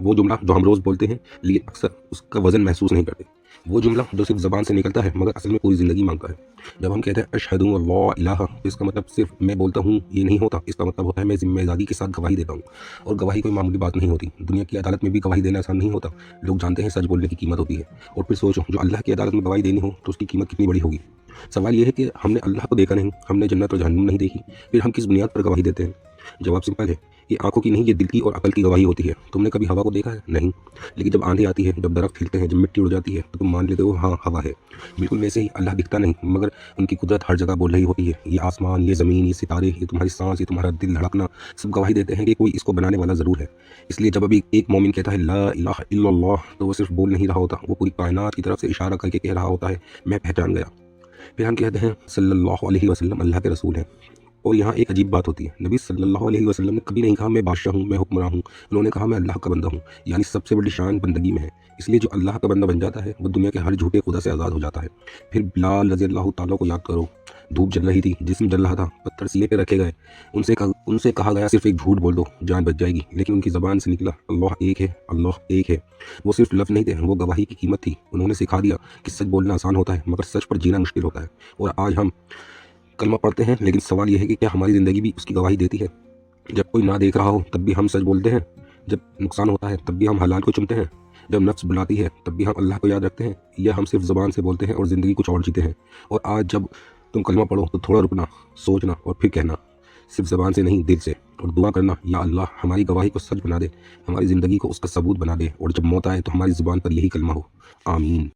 وہ جملہ جو ہم روز بولتے ہیں لیکن اکثر اس کا وزن محسوس نہیں کرتے، وہ جملہ جو صرف زبان سے نکلتا ہے مگر اصل میں پوری زندگی مانگتا ہے۔ جب ہم کہتے ہیں اشہد ان لا الہ، تو اس کا مطلب صرف میں بولتا ہوں یہ نہیں ہوتا، اس کا مطلب ہوتا ہے میں ذمہ داری کے ساتھ گواہی دیتا ہوں۔ اور گواہی کوئی معمولی بات نہیں ہوتی، دنیا کی عدالت میں بھی گواہی دینا آسان نہیں ہوتا۔ لوگ جانتے ہیں سچ بولنے کی قیمت ہوتی ہے، اور پھر سوچو جو اللہ کی عدالت میں گواہی دینی ہو تو اس کی قیمت کتنی بڑی ہوگی۔ سوال یہ ہے کہ ہم نے اللہ کو دیکھا نہیں، ہم نے جنت اور جہنم نہیں دیکھی، پھر ہم کس بنیاد پر گواہی دیتے ہیں؟ جواب سمپل ہے، یہ آنکھوں کی نہیں، یہ دل کی اور عقل کی گواہی ہوتی ہے۔ تم نے کبھی ہوا کو دیکھا ہے؟ نہیں، لیکن جب آندھی آتی ہے، جب درخت ہلتے ہیں، جب مٹی اڑ جاتی ہے تو تم مان لیتے ہو ہاں ہوا ہے۔ بالکل ویسے ہی اللہ دکھتا نہیں، مگر ان کی قدرت ہر جگہ بول رہی ہوتی ہے۔ یہ آسمان، یہ زمین، یہ ستارے، یہ تمہاری سانس، یہ تمہارا دل دھڑکنا، سب گواہی دیتے ہیں کہ کوئی اس کو بنانے والا ضرور ہے۔ اس لیے جب ابھی ایک مومن کہتا ہے لا الہ الا اللہ، تو وہ صرف بول نہیں رہا ہوتا، وہ پوری کائنات کی طرف سے اشارہ کر کے کہہ رہا ہوتا ہے میں پہچان گیا۔ پھر ہم کہتے ہیں صلی اللہ علیہ وسلم اللہ کے رسول ہیں۔ اور یہاں ایک عجیب بات ہوتی ہے، نبی صلی اللہ علیہ وسلم نے کبھی نہیں کہا میں بادشاہ ہوں، میں حکمراں ہوں، انہوں نے کہا میں اللہ کا بندہ ہوں۔ یعنی سب سے بڑی شان بندگی میں ہے۔ اس لیے جو اللہ کا بندہ بن جاتا ہے وہ دنیا کے ہر جھوٹے خدا سے آزاد ہو جاتا ہے۔ پھر بلال رضی اللہ تعالیٰ کو یاد کرو، دھوپ جل رہی تھی، جسم جل رہا تھا، پتھر سینے پہ رکھے گئے، ان سے کہا گیا صرف ایک جھوٹ بول دو جان بچ جائے گی، لیکن ان کی زبان سے نکلا اللہ ایک ہے، اللہ ایک ہے۔ وہ صرف لفظ نہیں تھے، وہ گواہی کی قیمت تھی۔ انہوں نے سکھا دیا کہ سچ بولنا آسان ہوتا ہے مگر سچ پر جینا مشکل ہوتا ہے۔ اور آج ہم کلمہ پڑھتے ہیں لیکن سوال یہ ہے کہ کیا ہماری زندگی بھی اس کی گواہی دیتی ہے؟ جب کوئی نہ دیکھ رہا ہو تب بھی ہم سچ بولتے ہیں، جب نقصان ہوتا ہے تب بھی ہم حلال کو چنتے ہیں، جب نفس بلاتی ہے تب بھی ہم اللہ کو یاد رکھتے ہیں، یا ہم صرف زبان سے بولتے ہیں اور زندگی کچھ اور جیتے ہیں؟ اور آج جب تم کلمہ پڑھو تو تھوڑا رکنا، سوچنا اور پھر کہنا، صرف زبان سے نہیں دل سے، اور دعا کرنا یا اللہ ہماری گواہی کو سچ بنا دے، ہماری زندگی کو اس کا ثبوت بنا دے، اور جب موت آئے تو ہماری زبان پر یہی کلمہ ہو، آمین۔